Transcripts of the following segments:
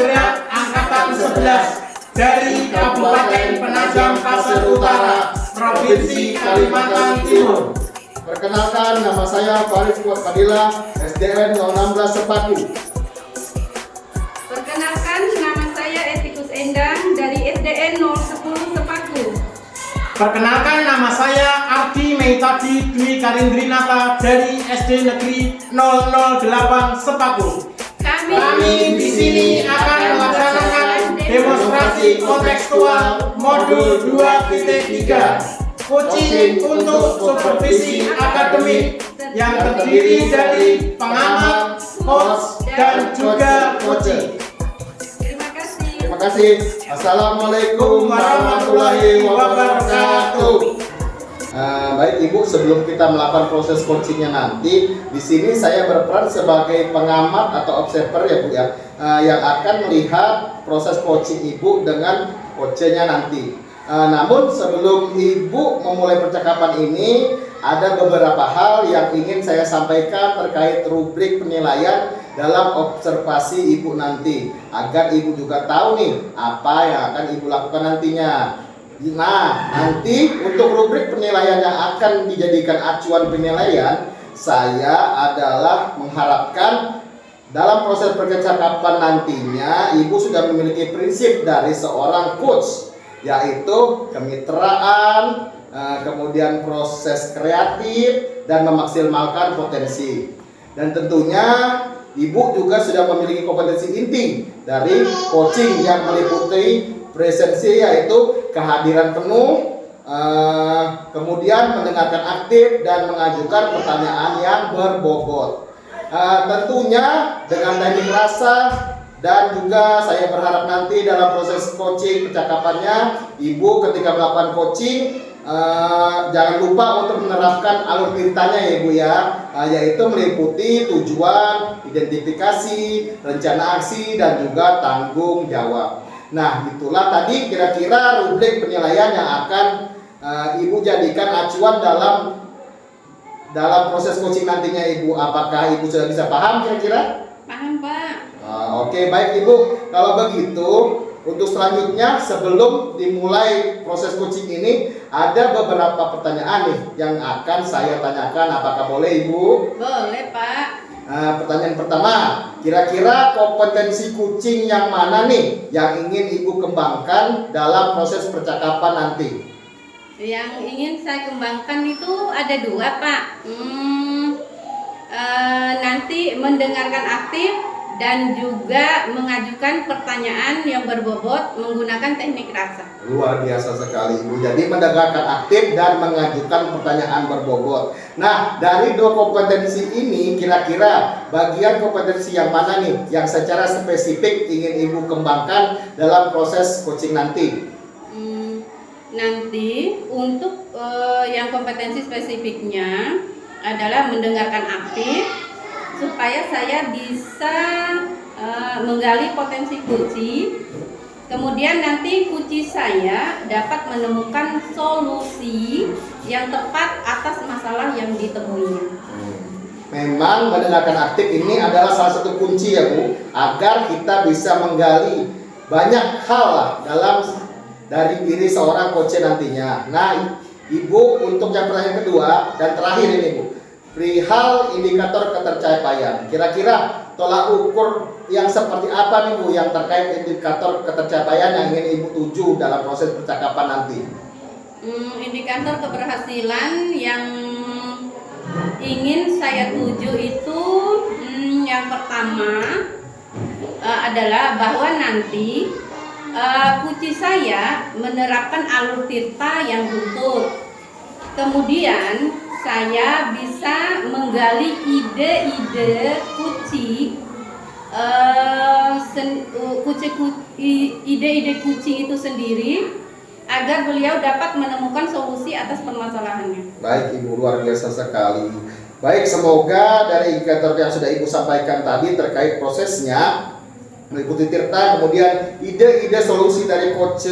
Mahendra Angkatan 11 dari Kabupaten Penajam Pasir Utara, Provinsi Kalimantan Timur. Perkenalkan, nama saya Faris Fuad Fadila, SDN 016 Sepaku. Perkenalkan, nama saya Etikus Endang dari SDN 010 Sepaku. Perkenalkan, nama saya Ardi Meitadi Dwi Karindrinata dari SD Negeri 008 Sepaku. Kami di sini akan melaksanakan demonstrasi kontekstual modul 2.3 coaching untuk supervisi akademik yang terdiri dari pengamat, coach, dan juga coaching. Terima kasih. Terima kasih. Assalamualaikum warahmatullahi wabarakatuh. Baik Ibu, sebelum kita melakukan proses coachingnya nanti, di sini saya berperan sebagai pengamat atau observer ya Bu ya, yang akan melihat proses coaching Ibu dengan coachnya nanti. Namun sebelum Ibu memulai percakapan ini, ada beberapa hal yang ingin saya sampaikan terkait rubrik penilaian dalam observasi Ibu nanti, agar Ibu juga tahu nih apa yang akan Ibu lakukan nantinya. Nah, nanti untuk rubrik penilaian yang akan dijadikan acuan penilaian, saya adalah mengharapkan dalam proses percakapan nantinya Ibu sudah memiliki prinsip dari seorang coach, yaitu kemitraan, kemudian proses kreatif, dan memaksimalkan potensi. Dan tentunya Ibu juga sudah memiliki kompetensi inti dari coaching yang meliputi presensi, yaitu kehadiran penuh, kemudian mendengarkan aktif dan mengajukan pertanyaan yang berbobot. Tentunya dengan teknik rasa, dan juga saya berharap nanti dalam proses coaching percakapannya Ibu ketika melakukan coaching jangan lupa untuk menerapkan alur tintanya ya Bu ya, yaitu meliputi tujuan, identifikasi, rencana aksi, dan juga tanggung jawab. Nah, itulah tadi kira-kira rubrik penilaian yang akan Ibu jadikan acuan dalam proses coaching nantinya Ibu. Apakah Ibu sudah bisa paham kira-kira? Paham, Pak. Oke, baik Ibu. Kalau begitu, untuk selanjutnya sebelum dimulai proses coaching ini, ada beberapa pertanyaan nih yang akan saya tanyakan. Apakah boleh Ibu? Boleh, Pak. Pertanyaan pertama, kira-kira kompetensi coaching yang mana nih yang ingin Ibu kembangkan dalam proses percakapan nanti? Yang ingin saya kembangkan itu ada dua, Pak. Nanti mendengarkan aktif dan juga mengajukan pertanyaan yang berbobot menggunakan teknik rasa. Luar biasa sekali Ibu. Jadi mendengarkan aktif dan mengajukan pertanyaan berbobot. Nah, dari dua kompetensi ini kira-kira bagian kompetensi yang mana nih yang secara spesifik ingin Ibu kembangkan dalam proses coaching nanti? Nanti untuk yang kompetensi spesifiknya adalah mendengarkan aktif supaya saya bisa menggali potensi kunci. Kemudian nanti kunci saya dapat menemukan solusi yang tepat atas masalah yang ditemuinya. Memang mendengarkan aktif ini adalah salah satu kunci ya Bu, agar kita bisa menggali banyak hal lah dari diri seorang coach nantinya. Nah, Ibu untuk yang pertanyaan kedua dan terakhir ini Bu, perihal indikator ketercapaian. Kira-kira tolak ukur yang seperti apa nih Bu yang terkait indikator ketercapaian yang ingin Ibu tuju dalam proses percakapan nanti? Indikator keberhasilan yang ingin saya tuju itu yang pertama adalah bahwa nanti kunci saya menerapkan alur tirta yang buntut. Kemudian saya bisa menggali ide-ide ide-ide kucing itu sendiri agar beliau dapat menemukan solusi atas permasalahannya. Baik Ibu, luar biasa sekali. Baik, semoga dari indikator yang sudah Ibu sampaikan tadi terkait prosesnya meliputi tirta, kemudian ide-ide solusi dari coach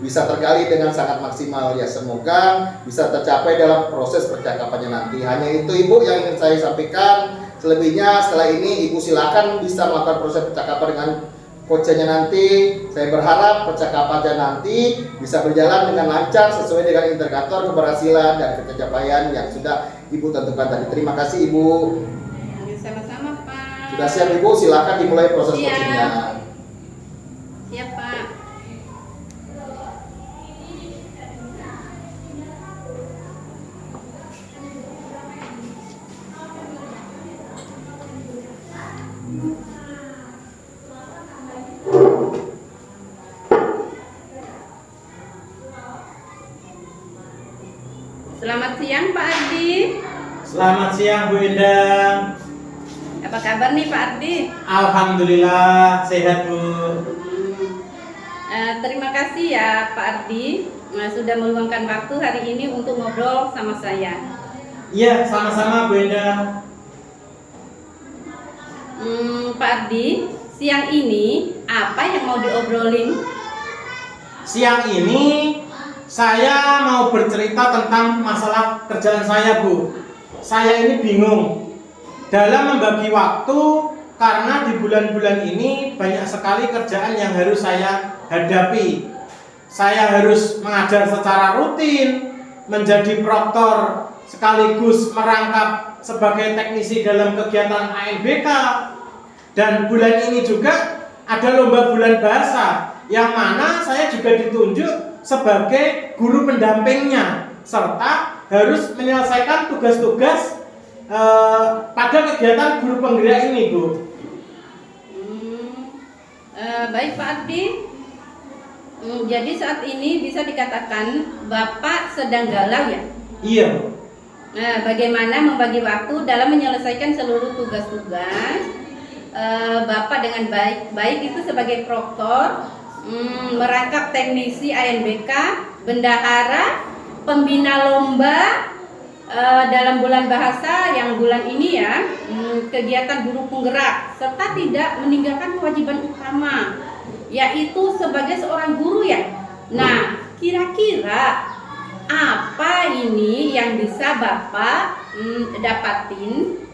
bisa tergali dengan sangat maksimal ya. Semoga bisa tercapai dalam proses percakapannya nanti. Hanya itu Ibu yang ingin saya sampaikan. Selebihnya setelah ini Ibu silakan bisa melakukan proses percakapan dengan coachingnya nanti. Saya berharap percakapannya nanti bisa berjalan dengan lancar sesuai dengan indikator keberhasilan dan pencapaian yang sudah Ibu tentukan tadi. Terima kasih Ibu. Sama-sama Pak. Sudah siap Ibu, silakan dimulai proses Siap. coachingnya. Siap Pak. Selamat siang Pak Ardi. Selamat siang Bu Endang. Apa kabar nih Pak Ardi? Alhamdulillah sehat Bu. Terima kasih ya Pak Ardi sudah meluangkan waktu hari ini untuk ngobrol sama saya. Iya, sama-sama Bu Endang. Pak Ardi, siang ini apa yang mau diobrolin? Siang ini saya mau bercerita tentang masalah kerjaan saya Bu. Saya ini bingung dalam membagi waktu karena di bulan-bulan ini banyak sekali kerjaan yang harus saya hadapi. Saya harus mengajar secara rutin, menjadi proktor sekaligus merangkap sebagai teknisi dalam kegiatan ANBK. Dan bulan ini juga ada lomba bulan bahasa yang mana saya juga ditunjuk sebagai guru pendampingnya serta harus menyelesaikan tugas-tugas pada kegiatan guru penggerak ini Bu. Baik Pak Ardi. Jadi saat ini bisa dikatakan Bapak sedang galau ya? Iya. Nah, bagaimana membagi waktu dalam menyelesaikan seluruh tugas-tugas Bapak dengan baik itu sebagai proktor, merangkap teknisi ANBK, bendahara, pembina lomba dalam bulan bahasa yang bulan ini ya, kegiatan guru penggerak, serta tidak meninggalkan kewajiban utama, yaitu sebagai seorang guru ya. Nah, kira-kira apa ini yang bisa Bapak dapatin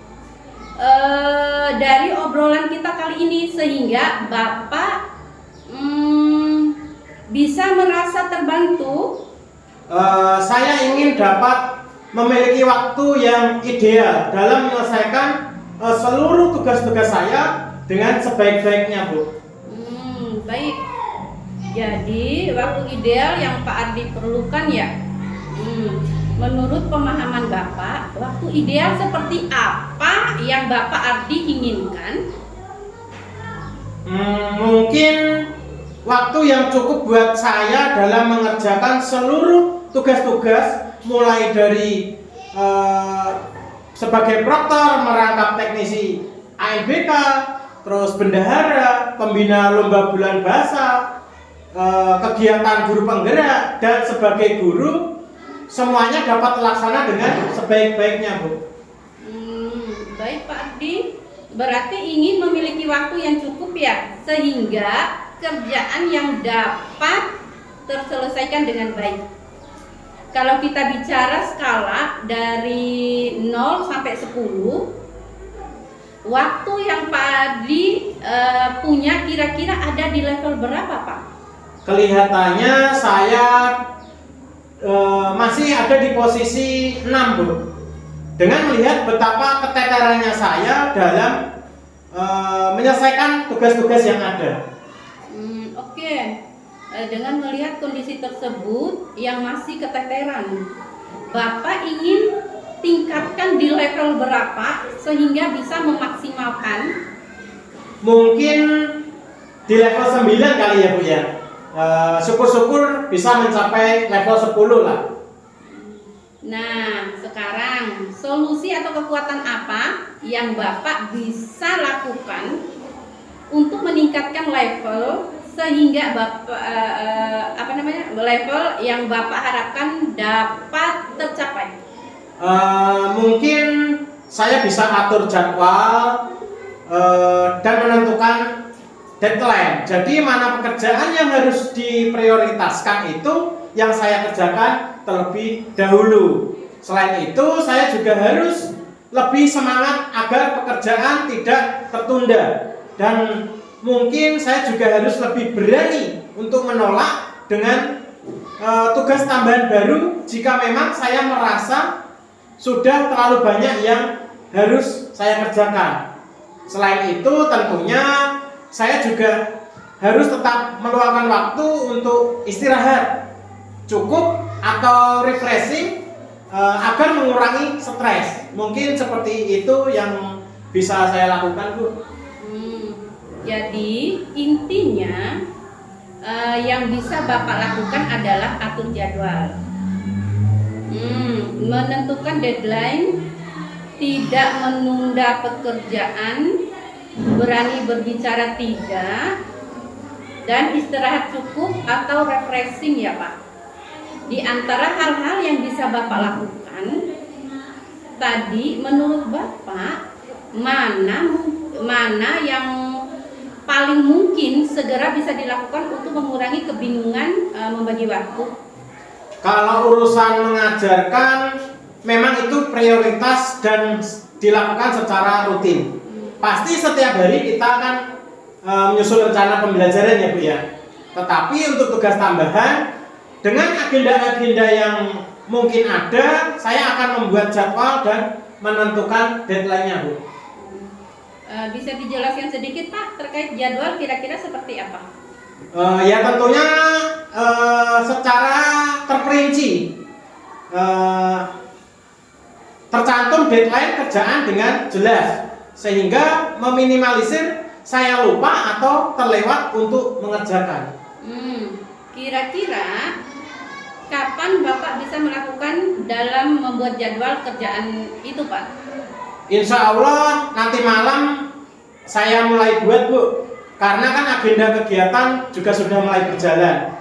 dari obrolan kita kali ini sehingga Bapak bisa merasa terbantu? Saya ingin dapat memiliki waktu yang ideal dalam menyelesaikan seluruh tugas-tugas saya dengan sebaik-baiknya Bu. Baik. Jadi waktu ideal yang Pak Ardi perlukan ya. Menurut pemahaman Bapak, waktu ideal seperti apa yang Bapak Ardi inginkan? Mungkin waktu yang cukup buat saya dalam mengerjakan seluruh tugas-tugas mulai dari sebagai proktor, merangkap teknisi ANBK, terus bendahara, pembina lomba bulan bahasa, kegiatan guru penggerak, dan sebagai guru semuanya dapat terlaksana dengan sebaik-baiknya Bu. Baik Pak Ardi, berarti ingin memiliki waktu yang cukup ya, sehingga kerjaan yang dapat terselesaikan dengan baik. Kalau kita bicara skala dari 0 sampai 10, waktu yang Pak Ardi punya kira-kira ada di level berapa Pak? Kelihatannya saya masih ada di posisi 6 Bu. Dengan melihat betapa keteterannya saya dalam menyelesaikan tugas-tugas yang ada. Oke. Dengan melihat kondisi tersebut yang masih keteteran, Bapak ingin tingkatkan di level berapa sehingga bisa memaksimalkan? Mungkin di level 9 kali ya Bu ya. Syukur-syukur bisa mencapai level 10 lah. Nah, sekarang solusi atau kekuatan apa yang Bapak bisa lakukan untuk meningkatkan level sehingga Bapak level yang Bapak harapkan dapat tercapai? Mungkin saya bisa atur jadwal dan menentukan deadline. Jadi mana pekerjaan yang harus diprioritaskan itu yang saya kerjakan terlebih dahulu. Selain itu saya juga harus lebih semangat agar pekerjaan tidak tertunda dan mungkin saya juga harus lebih berani untuk menolak dengan tugas tambahan baru jika memang saya merasa sudah terlalu banyak yang harus saya kerjakan. Selain itu tentunya saya juga harus tetap meluangkan waktu untuk istirahat cukup atau refreshing agar mengurangi stres. Mungkin seperti itu yang bisa saya lakukan, Bu. Jadi intinya yang bisa Bapak lakukan adalah atur jadwal, menentukan deadline, tidak menunda pekerjaan, berani berbicara tidak, dan istirahat cukup atau refreshing ya Pak. Di antara hal-hal yang bisa Bapak lakukan tadi, menurut Bapak mana yang paling mungkin segera bisa dilakukan untuk mengurangi kebingungan membagi waktu? Kalau urusan mengajarkan memang itu prioritas dan dilakukan secara rutin. Pasti setiap hari kita akan menyusun rencana pembelajaran ya Bu ya. Tetapi untuk tugas tambahan dengan agenda-agenda yang mungkin ada, saya akan membuat jadwal dan menentukan deadline-nya Bu. Bisa dijelaskan sedikit Pak terkait jadwal kira-kira seperti apa? Ya tentunya secara terperinci, tercantum deadline kerjaan dengan jelas sehingga meminimalisir saya lupa atau terlewat untuk mengerjakan. Kira-kira kapan Bapak bisa melakukan dalam membuat jadwal kerjaan itu Pak? Insya Allah nanti malam saya mulai buat Bu, karena kan agenda kegiatan juga sudah mulai berjalan.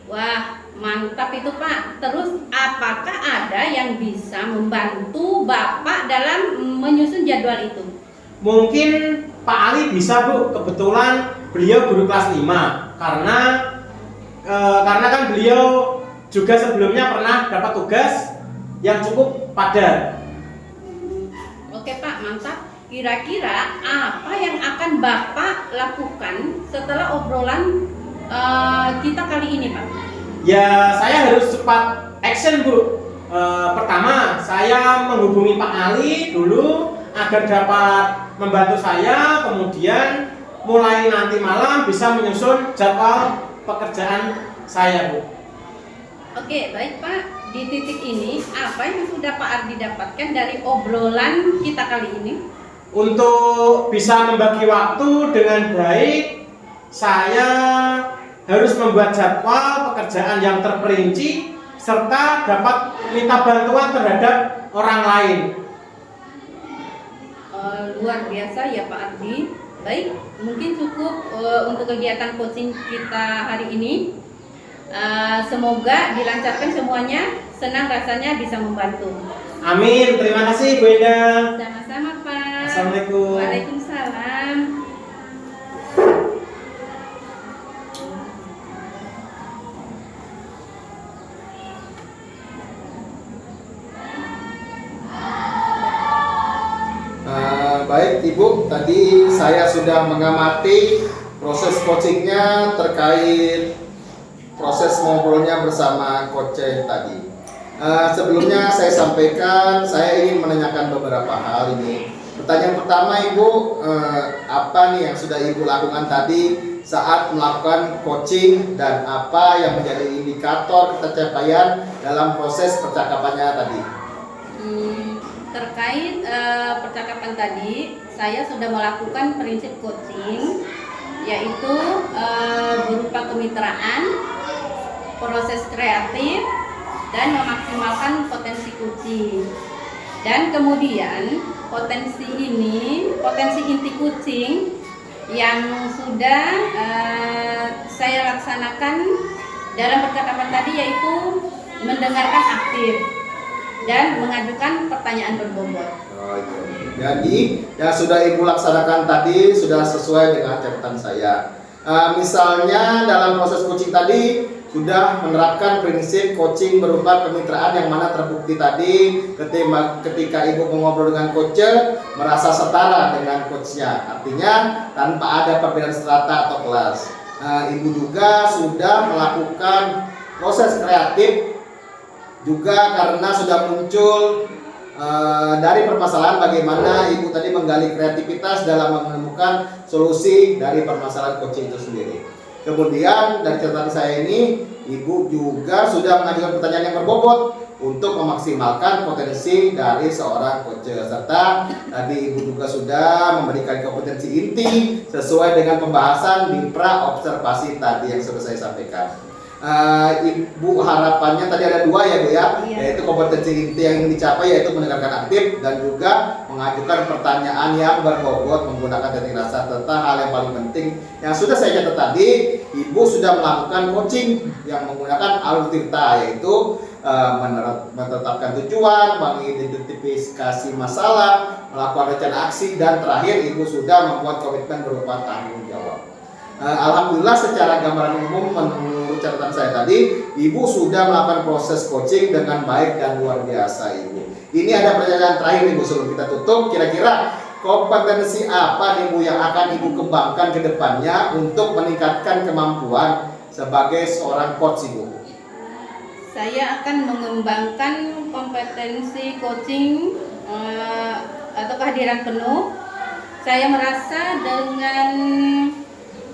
Wah, mantap itu Pak. Terus apakah ada yang bisa membantu Bapak dalam menyusun jadwal itu? Mungkin Pak Ali bisa Bu, kebetulan beliau guru kelas 5. Karena kan beliau juga sebelumnya pernah dapat tugas yang cukup padat. Oke Pak, mantap. Kira-kira apa yang akan Bapak lakukan setelah obrolan kita kali ini Pak? Ya, saya harus cepat action Bu. Pertama, saya menghubungi Pak Ali dulu agar dapat membantu saya. Kemudian mulai nanti malam bisa menyusun jadwal pekerjaan saya Bu. Oke, baik Pak. Di titik ini, apa yang sudah Pak Ardi dapatkan dari obrolan kita kali ini? Untuk bisa membagi waktu dengan baik, saya harus membuat jadwal pekerjaan yang terperinci serta dapat minta bantuan terhadap orang lain. Luar biasa ya Pak Ardi. Baik, mungkin cukup untuk kegiatan coaching kita hari ini. Semoga dilancarkan semuanya. Senang rasanya bisa membantu. Amin. Terima kasih Bu Enda. Sama-sama Pak. Assalamualaikum. Waalaikumsalam. Baik Ibu, tadi saya sudah mengamati proses coachingnya terkait proses ngobrolnya bersama Coach tadi. Sebelumnya saya sampaikan, saya ingin menanyakan beberapa hal ini. Pertanyaan pertama Ibu, apa nih yang sudah Ibu lakukan tadi saat melakukan coaching dan apa yang menjadi indikator pencapaian dalam proses percakapannya tadi? Terkait percakapan tadi, saya sudah melakukan prinsip coaching, yaitu berupa kemitraan, proses kreatif, dan memaksimalkan potensi kucing. Dan kemudian potensi inti kucing yang sudah saya laksanakan dalam percakapan tadi, yaitu mendengarkan aktif dan mengajukan pertanyaan berbobot. Jadi yang sudah Ibu laksanakan tadi sudah sesuai dengan catatan saya. Misalnya dalam proses coaching tadi sudah menerapkan prinsip coaching berupa kemitraan yang mana terbukti tadi ketika ibu mengobrol dengan coach merasa setara dengan coachnya, artinya tanpa ada perbedaan strata atau kelas. Ibu juga sudah melakukan proses kreatif juga karena sudah muncul dari permasalahan bagaimana ibu tadi menggali kreativitas dalam menemukan solusi dari permasalahan coaching itu sendiri. Kemudian dari catatan saya ini, ibu juga sudah mengajukan pertanyaan yang berbobot untuk memaksimalkan potensi dari seorang coach, serta tadi ibu juga sudah memberikan kompetensi inti sesuai dengan pembahasan di pra observasi tadi yang sudah saya sampaikan. Ibu harapannya tadi ada dua ya Bu ya, yaitu kompetensi inti yang ingin dicapai yaitu mendengarkan aktif dan juga mengajukan pertanyaan yang berbobot menggunakan teknik rasa, serta hal yang paling penting yang sudah saya catat tadi, ibu sudah melakukan coaching yang menggunakan alur tirta, yaitu menetapkan tujuan, mengidentifikasi masalah, melakukan rencana aksi, dan terakhir ibu sudah membuat komitmen berupa tanggung jawab. Alhamdulillah secara gambaran umum menurut catatan saya tadi, ibu sudah melakukan proses coaching dengan baik dan luar biasa ibu. Ini ada pertanyaan terakhir ibu sebelum kita tutup, kira-kira kompetensi apa nih Bu yang akan ibu kembangkan ke depannya untuk meningkatkan kemampuan sebagai seorang coach ibu? Saya akan mengembangkan kompetensi coaching atau kehadiran penuh. Saya merasa dengan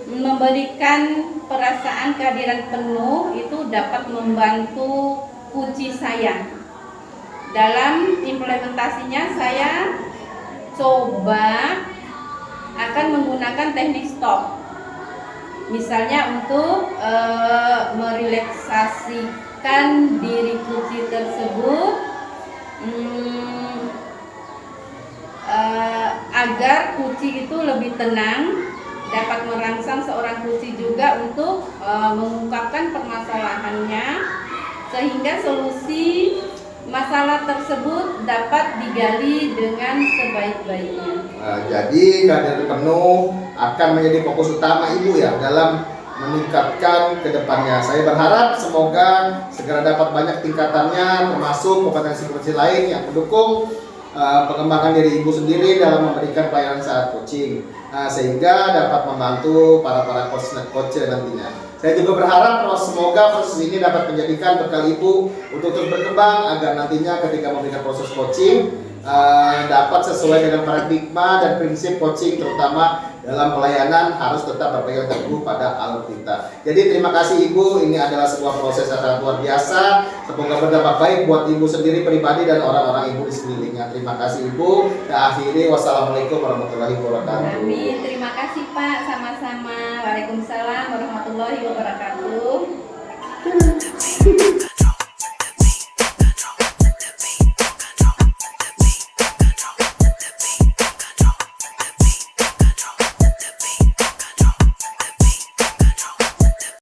memberikan perasaan kehadiran penuh itu dapat membantu kunci saya. Dalam implementasinya saya coba akan menggunakan teknik stop. Misalnya untuk merelaksasikan diri kunci tersebut agar kunci itu lebih tenang, dapat merangsang seorang kunci juga untuk mengungkapkan permasalahannya sehingga solusi masalah tersebut dapat digali dengan sebaik-baiknya. Jadi kehadiran penuh akan menjadi fokus utama ibu ya dalam meningkatkan ke depannya. Saya berharap semoga segera dapat banyak tingkatannya, termasuk kompetensi-kompetensi lain yang mendukung pengembangan diri ibu sendiri dalam memberikan pelayanan saat coaching, sehingga dapat membantu para coach nantinya. Saya juga berharap semoga proses ini dapat menjadikan bekal ibu untuk terus berkembang agar nantinya ketika memberikan proses coaching dapat sesuai dengan paradigma dan prinsip coaching, terutama dalam pelayanan harus tetap berpegang teguh pada alur tirta. Jadi terima kasih ibu, ini adalah sebuah proses yang sangat luar biasa. Semoga berdampak baik buat ibu sendiri pribadi dan orang-orang ibu di sekelilingnya. Terima kasih ibu. Dan akhiri wassalamualaikum warahmatullahi wabarakatuh. Amin. Terima kasih Pak, sama-sama. Waalaikumsalam warahmatullahi wabarakatuh.